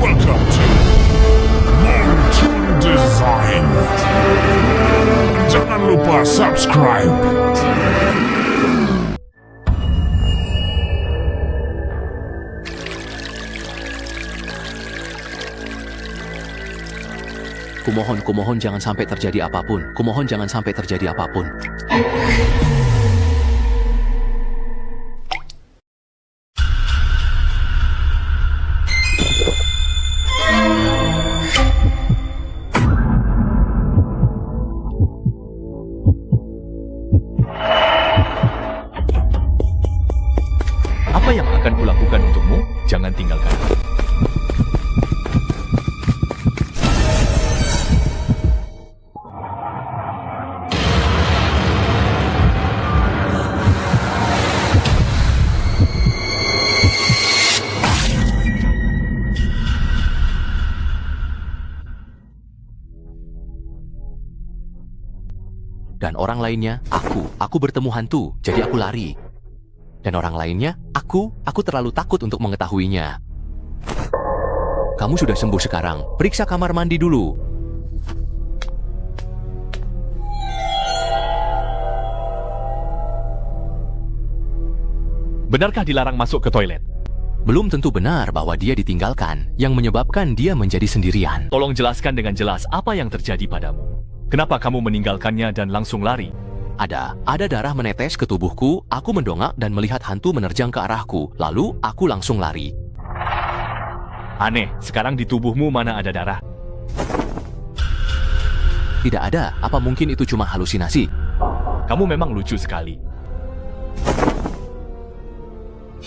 Welcome to Mountain Design. Jangan lupa subscribe. Kumohon jangan sampai terjadi apapun. Kumohon jangan sampai terjadi apapun. Apa yang akan kulakukan untukmu? Jangan tinggalkan. Dan orang lainnya, aku bertemu hantu, jadi aku lari. Dan orang lainnya, aku terlalu takut untuk mengetahuinya. Kamu sudah sembuh sekarang, periksa kamar mandi dulu. Benarkah dilarang masuk ke toilet? Belum tentu benar bahwa dia ditinggalkan, yang menyebabkan dia menjadi sendirian. Tolong jelaskan dengan jelas apa yang terjadi padamu. Kenapa kamu meninggalkannya dan langsung lari? Ada darah menetes ke tubuhku, aku mendongak dan melihat hantu menerjang ke arahku, lalu aku langsung lari. Aneh, sekarang di tubuhmu mana ada darah? Tidak ada, apa mungkin itu cuma halusinasi? Kamu memang lucu sekali.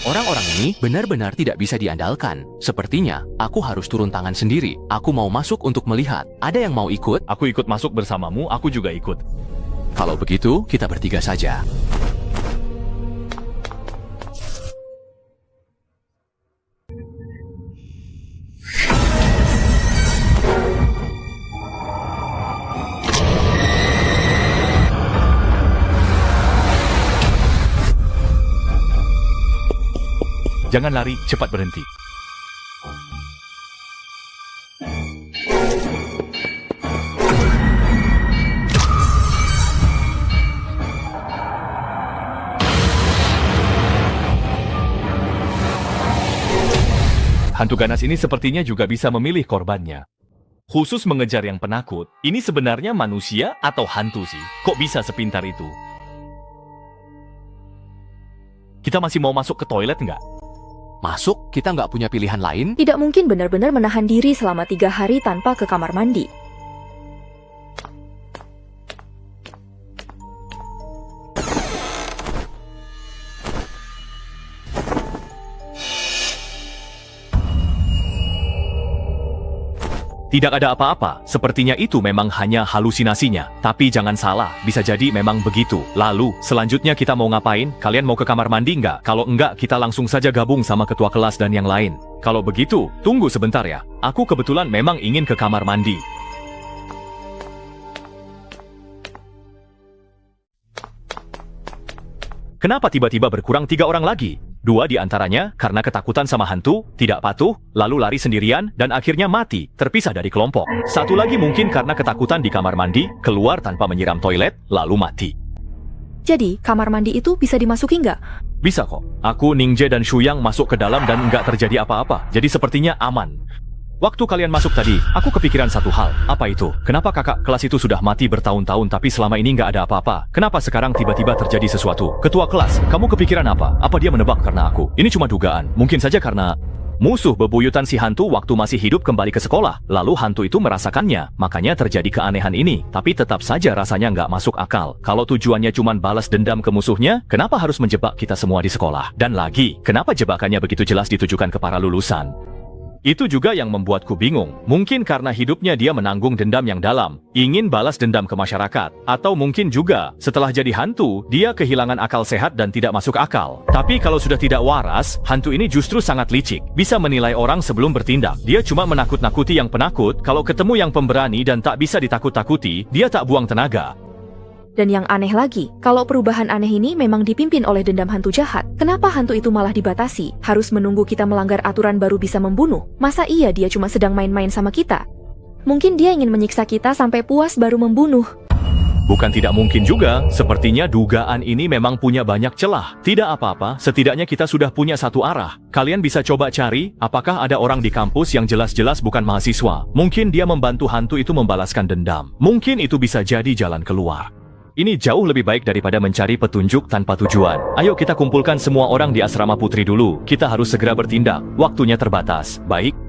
Orang-orang ini benar-benar tidak bisa diandalkan. Sepertinya, aku harus turun tangan sendiri. Aku mau masuk untuk melihat. Ada yang mau ikut? Aku ikut masuk bersamamu, aku juga ikut. Kalau begitu, kita bertiga saja. Jangan lari, cepat berhenti. Hantu ganas ini sepertinya juga bisa memilih korbannya. Khusus mengejar yang penakut, ini sebenarnya manusia atau hantu sih? Kok bisa sepintar itu? Kita masih mau masuk ke toilet nggak? Masuk, kita nggak punya pilihan lain? Tidak mungkin benar-benar menahan diri selama 3 hari tanpa ke kamar mandi. Tidak ada apa-apa, sepertinya itu memang hanya halusinasinya. Tapi jangan salah, bisa jadi memang begitu. Lalu, selanjutnya kita mau ngapain? Kalian mau ke kamar mandi nggak? Kalau enggak, kita langsung saja gabung sama ketua kelas dan yang lain. Kalau begitu, tunggu sebentar ya. Aku kebetulan memang ingin ke kamar mandi. Kenapa tiba-tiba berkurang 3 orang lagi? 2 di antaranya karena ketakutan sama hantu, tidak patuh, lalu lari sendirian, dan akhirnya mati, terpisah dari kelompok. 1 lagi mungkin karena ketakutan di kamar mandi, keluar tanpa menyiram toilet, lalu mati. Jadi, kamar mandi itu bisa dimasuki nggak? Bisa kok. Aku, Ningje, dan Shuyang masuk ke dalam dan nggak terjadi apa-apa. Jadi sepertinya aman. Waktu kalian masuk tadi, aku kepikiran satu hal. Apa itu? Kenapa kakak kelas itu sudah mati bertahun-tahun tapi selama ini nggak ada apa-apa? Kenapa sekarang tiba-tiba terjadi sesuatu? Ketua kelas, kamu kepikiran apa? Apa dia menebak karena aku? Ini cuma dugaan. Mungkin saja karena musuh bebuyutan si hantu waktu masih hidup kembali ke sekolah. Lalu hantu itu merasakannya. Makanya terjadi keanehan ini. Tapi tetap saja rasanya nggak masuk akal. Kalau tujuannya cuma balas dendam ke musuhnya, kenapa harus menjebak kita semua di sekolah? Dan lagi, kenapa jebakannya begitu jelas ditujukan ke para lulusan? Itu juga yang membuatku bingung. Mungkin karena hidupnya dia menanggung dendam yang dalam, ingin balas dendam ke masyarakat. Atau mungkin juga, setelah jadi hantu, dia kehilangan akal sehat dan tidak masuk akal. Tapi kalau sudah tidak waras, hantu ini justru sangat licik. Bisa menilai orang sebelum bertindak. Dia cuma menakut-nakuti yang penakut, kalau ketemu yang pemberani dan tak bisa ditakut-takuti, dia tak buang tenaga. Dan yang aneh lagi, kalau perubahan aneh ini memang dipimpin oleh dendam hantu jahat, kenapa hantu itu malah dibatasi? Harus menunggu kita melanggar aturan baru bisa membunuh? Masa iya dia cuma sedang main-main sama kita? Mungkin dia ingin menyiksa kita sampai puas baru membunuh. Bukan tidak mungkin juga, sepertinya dugaan ini memang punya banyak celah. Tidak apa-apa, setidaknya kita sudah punya satu arah. Kalian bisa coba cari, apakah ada orang di kampus yang jelas-jelas bukan mahasiswa. Mungkin dia membantu hantu itu membalaskan dendam. Mungkin itu bisa jadi jalan keluar. Ini jauh lebih baik daripada mencari petunjuk tanpa tujuan. Ayo kita kumpulkan semua orang di asrama putri dulu. Kita harus segera bertindak. Waktunya terbatas. Baik.